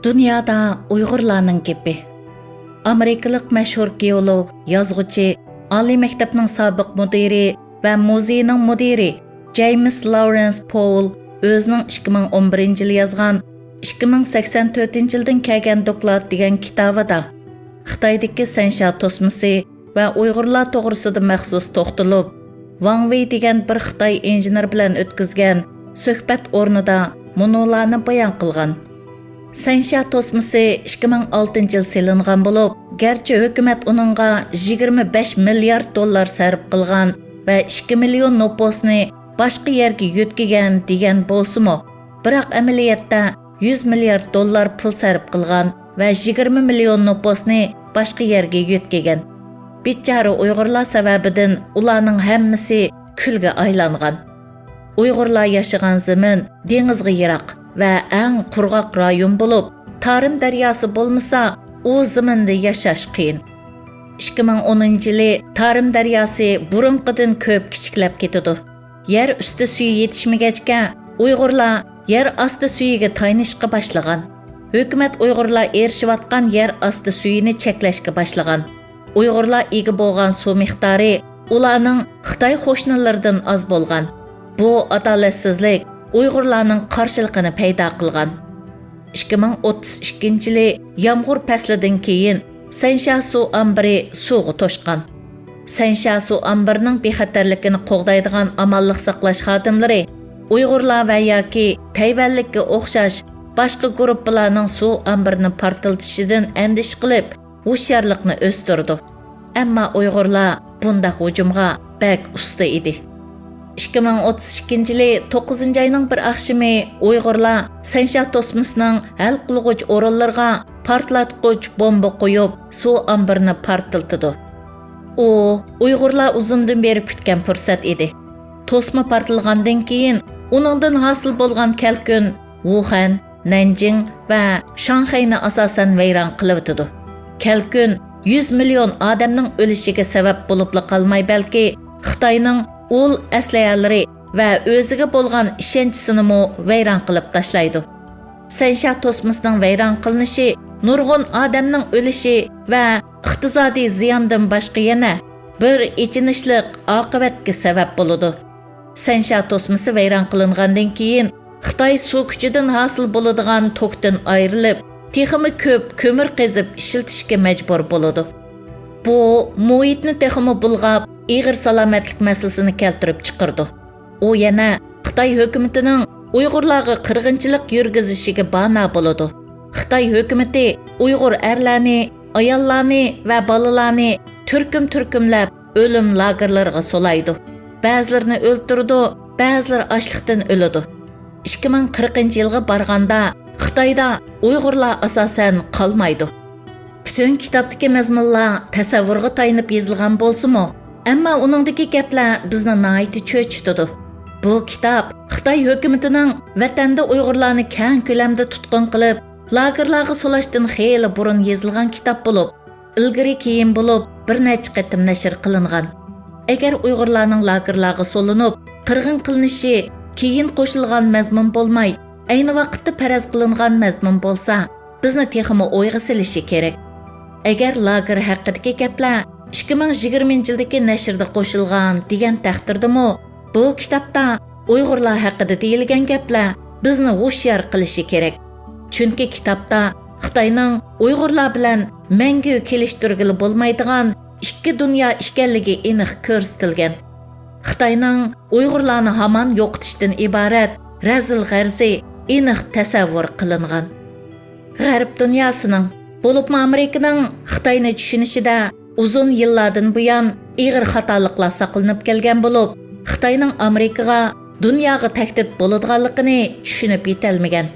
Dünyada Uyg'urlarning gepi. Amerikalik mashhur geolog, yozuvchi, oliy maktabning sobiq mudiri va muzeyning mudiri James Lawrence Powell o'zining 2011-yil yozgan 2084-yildan kelgan doklad degan kitobida Xitoydagi Sansha tosmisi va Uyg'urlar to'g'risida maxsus to'xtalib, Wang Wei degan bir Xitoy injener bilan o'tkazgan suhbat o'rnida munolarni bayon qilgan. Sansha tosmisi 2006 yil selingan bo'lib, garchi hukumat uningga 25 milliard dollar sarf qilgan va 2 million nopusni boshqa yerga yo'tkigan degan bo'lsa-mu, biroq amaliyotda 100 milliard dollar pul sarf qilgan va 20 million nopusni boshqa yerga yo'tkigan. Bichara Uyg'urlar sababidan ularning hammasi kulga aylangan. Uyg'urlar yashagan zamin dengizga yiroq va eng qurg'oq rayon bo'lib, Tarim daryosi bo'lmasa, u zaminda yashash qiyin. 2010-yili Tarim daryosi burunqidan ko'p kichiklab ketdi. Yer usti suvi yetishmagachga Uyg'urlar yer osti suviga taynishga boshlagan. Hukumat Uyg'urlar erishayotgan yer osti suvini cheklashga boshlagan. Uyg'urlar ega bo'lgan suv miqdori ularning Xitoy qo'shnilaridan oz bo'lgan. Bu adolatsizlik Uyg'urlarning qarshiligini paydo qilgan. 2032-yili yomg'ir faslidan keyin Sansha suv ombiri suvga to'shqan. Sansha suv ombirining bexatarligini qo'g'daydigan amalliq saqlash xodimlari Uyg'urlar va yoki Tayvanlikka o'xshash boshqa guruhlarning suv ombirini portlatishidan andish qilib, hushyorlikni o'stirdi. Ammo Uyg'urlar bunda hujumga bak usta edi. 2032-yili 9-oyning bir oqshimi Uyg'urlar Sansha tosmisining hal qilg'uch o'rinlarga portlatqich bomba qo'yib, suv ombirini portlatdi. U Uyg'urlar uzundan beri kutgan fursat edi. Tosma portlagandan keyin uningdan hosil bo'lgan kalkun Wuhan, Nanjing va Shanxayni asosan vayron qilibdi. Kalkun 100 million odamning o'lishiga sabab bo'lib qolmay, balki Xitoyning ul aslayalari va o'ziga bo'lgan ishonchisini vayron qilib tashlaydi. Sansha tosmisining vayron qilinishi nurg'un odamning o'lishi va iqtisodiy ziyondan boshqa yana bir ichinishliq oqibatga sabab bo'ladi. Sansha tosmisi vayron qilingandan keyin Xitoy suv kuchidan hosil bo'ladigan tokdan ayrilib, texmi ko'p ko'mir qazib ishlatishga majbur bo'ladi. Bu muhitni texmi bulg'ab, ig'ir salomatlik masalasini keltirib chiqardi. U yana Xitoy hukumatining Uyg'urlarga qirg'inchilik yurgizishiga bana bo'ladi. Xitoy hukumati Uyg'ur erlarni, ayollarni va bolalarni turkum-turkumlab o'lim lagerlariga solaydi. Ba'zilarini o'ldirdi, ba'zilar ochlikdan o'ladi. 2040-yilga borganda Xitoyda Uyg'urlar asosan qolmaydi. Bütün kitobdagi mazmunlar tasavvurga tayanib yozilgan bo'lsa-mu, ammo uningdagi gaplar bizni nihoyat cho'chitdi. Bu kitob Xitoy hukumatining vatanda Uyg'urlarni keng ko'lamda tutqun qilib, lagerlarga solashdan xeyli burun yozilgan kitob bo'lib, ilgari keyin bo'lib bir necha qatim nashr qilingan. Agar Uyg'urlarning lagerlarga solinib, qirg'in qilinishi keyin qo'shilgan mazmun bo'lmay, ayni vaqtda faraz qilingan mazmun bo'lsa, bizni texmi o'yga silishi kerak. Agar lager haqidagi gaplar 2020-yildagi nashrda qo'shilgan degan taqdirdami, bu kitobda Uyg'urlar haqida deyilgan gaplar bizni hushyor qilishi kerak. Chunki kitobda Xitoyning Uyg'urlar bilan mangu kelishtirgili bo'lmaydigan ikki dunyo ekanligi aniq ko'rsatilgan. Xitoyning Uyg'urlarni hamon yo'qotishdan iborat razil g'arzi aniq tasavvur qilingan. G'arb dunyosining, bo'libmi Amerikaning Xitoyni tushunishida uzun yillardan buyon ig'ir xatoliklar saqlanib kelgan bo'lib, Xitoyning Amerikaga, dunyoga tahdid bo'ladiganligini tushunib yetolmagan.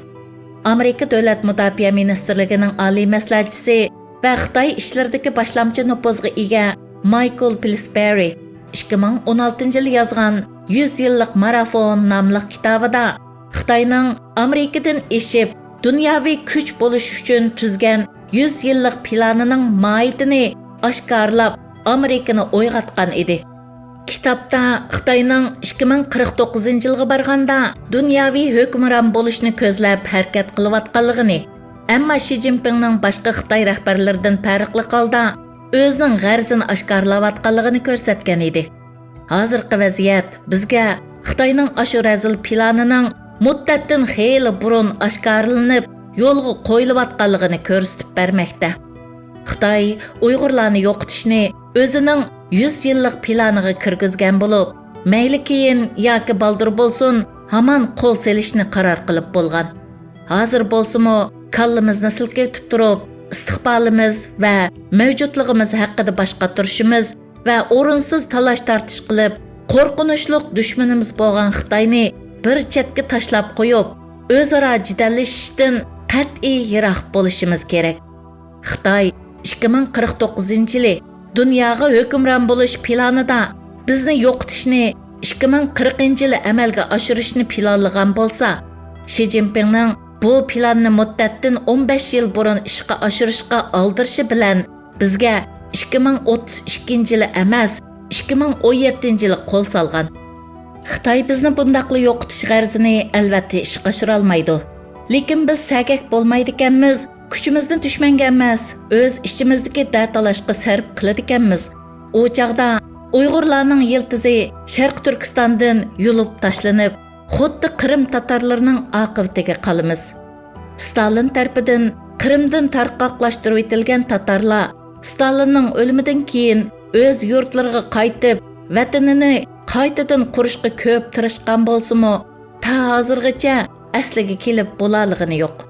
Amerika Davlat Mudofaa Ministrligining oliy maslahatchisi va Xitoy ishlaridagi boshlamchi nupuzga ega Michael Pillsbury 2016-yil yozgan 100 yillik marafon nomli kitobida Xitoyning Amerikadan eshib dunyoviy kuch bo'lish uchun tuzgan 100 yillik planining mohiyatini oshkorlab Amerikani o'yg'atgan edi. kitobda Xitoyning 2049 yilga borganda dunyoviy hukmron bo'lishni ko'zlab harakat qilayotganligini, ammo Shi Jinpingning boshqa Xitoy rahbarlaridan farqli holda o'zining g'arzini oshkorlayotganligini ko'rsatgan edi. Hozirgi vaziyat bizga Xitoyning ashu razil planining muddatdan xeyli burun oshkorlanib, yo'lga qo'yilayotganligini ko'rsatib bermoqda. Xitoy Uyg'urlarni yo'qotishni o'zining 100 yillik planiga kirgizgan bo'lib, mayli keyin yoki baldir bo'lsin, hamon qo'l selishni qaror qilib bo'lgan. Hozir bo'lsa-mu kallamizni silkitib turib, istiqbolimiz va mavjudligimiz haqida bosh qotirishimiz va o'rinsiz talash tartish qilib, qo'rqinchli dushmanimiz bo'lgan Xitoyni bir chetga tashlab qo'yib, o'zaro jidallashishdan qat'iy yiroq bo'lishimiz kerak. Xitoy 2049-yili dunyoga hukmron bo'lish planida bizni yo'qotishni 2040-yili amalga oshirishni planlagan bo'lsa, Shi Jinpingning bu planni muddatdan 15 yil burun ishga oshirishga oldirishi bilan bizga 2032-yili emas, 2017-yili qo'l solgan. Xitoy bizni bundaqli yo'qotish g'arzini albatta ishga oshira olmaydi. Lekin biz sagak bo'lmaydi ekanmiz, kuchimizni dushmanga emas, o'z ichimizdagi datalashga sarf qiladi ekanmiz. U chaqda Uyg'urlarning yiltizi Sharq Turkistondan yulib tashlanib, xuddi Qrim tatarlarining oqibatiga qolamiz. Stalin tarafidan Qrimdan tarqoqlashtirib etilgan tatarlar Stalinning o'limidan keyin o'z yurtlariga qaytib, vatanini qaytadan qurishga ko'p tirishgan bo'lsa-mu, ta hozirgacha asliga kelib bo'laligini yo'q.